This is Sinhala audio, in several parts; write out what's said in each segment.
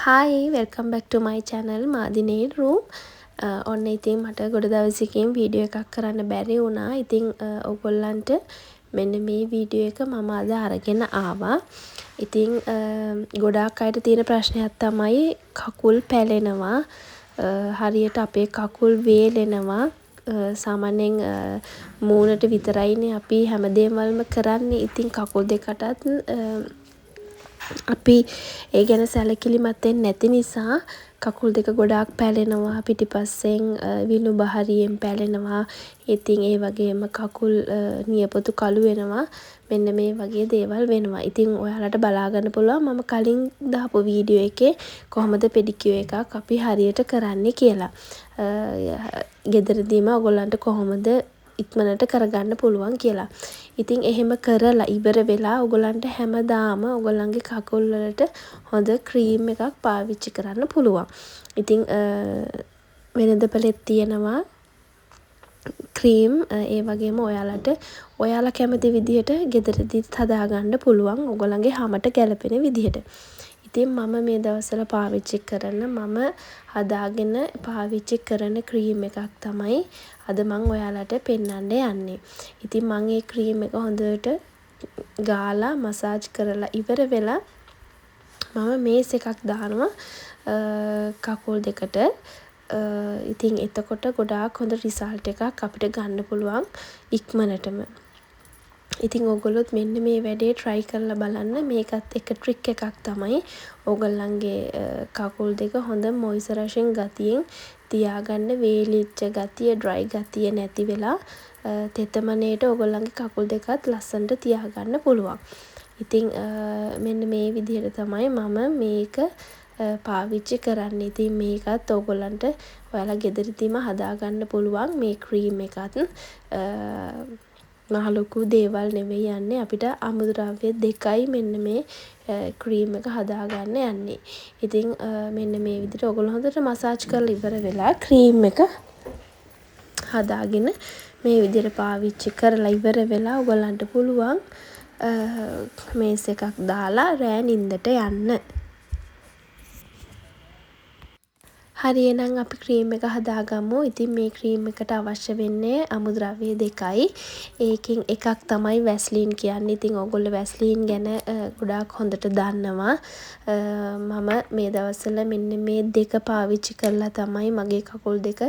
Hi, welcome back to my channel madhinailroom. ඔන්න ඉතින් මට ගොඩ දවසකින් වීඩියෝ එකක් කරන්න බැරි වුණා. ඉතින් ඔයගොල්ලන්ට මෙන්න මේ වීඩියෝ එක මම අද අරගෙන ආවා. ඉතින් ගොඩාක් අයට තියෙන ප්‍රශ්නයක් තමයි කකුල් පැලෙනවා. හරියට අපේ කකුල් වේලෙනවා. සාමාන්‍යයෙන් මූණට විතරයිනේ අපි හැමදේම වලම කරන්නේ. ඉතින් කකුල් දෙකටත් අපි ඒ ගැන සැලකිලිමත් වෙන්නේ නැති නිසා කකුල් දෙක ගොඩාක් පැලෙනවා, පිටිපස්සෙන් විලුඹ හරියෙන් පැලෙනවා. ඉතින් ඒ වගේම කකුල් නියපොතු කළු වෙනවා. මෙන්න මේ වගේ දේවල් වෙනවා. ඉතින් ඔයාලට බලා ගන්න පුළුවන් මම කලින් දාපු වීඩියෝ එකේ කොහොමද පෙඩිකියුර් එකක් අපි හරියට කරන්නේ කියලා. ගෙදරදීම ඔයගොල්ලන්ට කොහොමද ඉක්මනට කරගන්න පුළුවන් කියලා. ඉතින් එහෙම කරලා ඉවර වෙලා ඔයගොල්ලන්ට හැමදාම ඔයගොල්ලන්ගේ කකුල් වලට හොඳ ක්‍රීම් එකක් පාවිච්චි කරන්න පුළුවන්. ඉතින් වෙළඳපළෙත් තියෙනවා ක්‍රීම්. ඒ වගේම ඔයාලා කැමති විදිහට ගෙදරදීත් හදාගන්න පුළුවන් ඔයගොල්ලන්ගේ හමට ගැලපෙන විදිහට. ඉතින් මම මේ දවස්වල පාවිච්චි කරන හදාගෙන පාවිච්චි කරන ක්‍රීම් එකක් තමයි අද මම ඔයාලට පෙන්වන්න යන්නේ. ඉතින් මම මේ ක්‍රීම් එක හොඳට ගාලා මසාජ් කරලා ඉවර වෙලා මම මේස් එකක් දානවා කකුල් දෙකට. ඉතින් එතකොට ගොඩාක් හොඳ රිසල්ට් එකක් අපිට ගන්න පුළුවන් ඉක්මනටම. ඉතින් ඔයගොල්ලොත් මෙන්න මේ වැඩේ try කරලා බලන්න. මේකත් එක ට්‍රික් එකක් තමයි ඔයගොල්ලන්ගේ කකුල් දෙක හොඳ මොයිස්චරයිසින් ගතියෙන් තියාගන්න. වේලිච්ච ගතිය, dry ගතිය නැති වෙලා තෙතමනේට ඔයගොල්ලන්ගේ කකුල් දෙකත් ලස්සනට තියාගන්න පුළුවන්. ඉතින් මෙන්න මේ විදිහට තමයි මම මේක පාවිච්චි කරන්නේ. ඉතින් මේකත් ඔයගොල්ලන්ට ඔයාලා ගෙදරදීම හදාගන්න පුළුවන්. මේ ක්‍රීම් එකත් මහ ලොකු දේවල් නෙවෙයි යන්නේ. අපිට අමුද්‍රව්‍ය දෙකයි මෙන්න මේ ක්‍රීම් එක හදාගන්න යන්නේ. ඉතින් මෙන්න මේ විදිහට ඔයගොල්ලෝ හොඳට මසාජ් කරලා ඉවර වෙලා ක්‍රීම් එක හදාගෙන මේ විදිහට පාවිච්චි කරලා ඉවර වෙලා ඔයගොල්ලන්ට පුළුවන් මේස් එකක් දාලා රෑ නිින්දට යන්න. හරි, එහෙනම් අපි ක්‍රීම් එක හදාගමු. ඉතින් මේ ක්‍රීම් එකට අවශ්‍ය වෙන්නේ අමුද්‍රව්‍ය දෙකයි. ඒකෙන් එකක් තමයි වැස්ලින් කියන්නේ. ඉතින් ඔයගොල්ලෝ වැස්ලින් ගැන ගොඩාක් හොඳට දන්නවා. මම මේ දවස්වල මෙන්න මේ දෙක පාවිච්චි කරලා තමයි මගේ කකුල් දෙක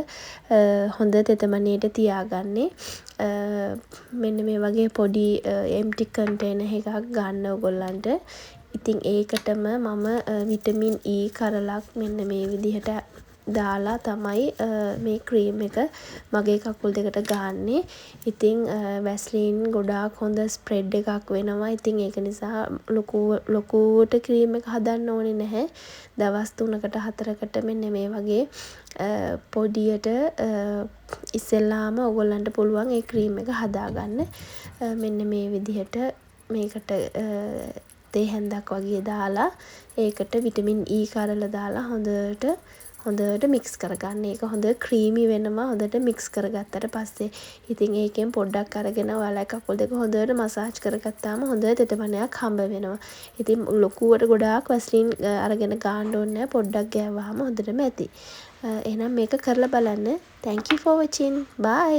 හොඳ තෙතමනේට තියාගන්නේ. මෙන්න මේ වගේ පොඩි empty container එකක් ගන්න ඔයගොල්ලන්ට. ඉතින් ඒකටම මම විටමින් E කරලක් මෙන්න මේ විදිහට දාලා තමයි මේ ක්‍රීම් එක මගේ කකුල් දෙකට ගාන්නේ. ඉතින් වැස්ලින් ගොඩාක් හොඳ ස්ප්‍රෙඩ් එකක් වෙනවා. ඉතින් ඒක නිසා ලොකුවට ක්‍රීම් එක හදන්න ඕනේ නැහැ. දවස් 3කට 4කට මෙන්න මේ වගේ පොඩියට ඉස්සෙල්ලාම ඔයගොල්ලන්ට පුළුවන් ඒ ක්‍රීම් එක හදාගන්න. මෙන්න මේ විදිහට මේකට තේ හැන්දක් වගේ දාලා ඒකට විටමින් E කරලා දාලා හොඳට මික්ස් කරගන්න. ඒක හොඳ ක්‍රීමි වෙනවා හොඳට මික්ස් කරගත්තට පස්සේ. ඉතින් ඒකෙන් පොඩ්ඩක් අරගෙන ඔයාලා කකුල් දෙක හොඳට මසාජ් කරගත්තාම හොඳ තෙතමනයක් හම්බ වෙනවා. ඉතින් ලොකුවට ගොඩාක් වැස්ලින් අරගෙන ගාන්න ඕනේ නැහැ. පොඩ්ඩක් ගෑවහම හොඳටම ඇති. එහෙනම් මේක කරලා බලන්න. Thank you for watching. Bye.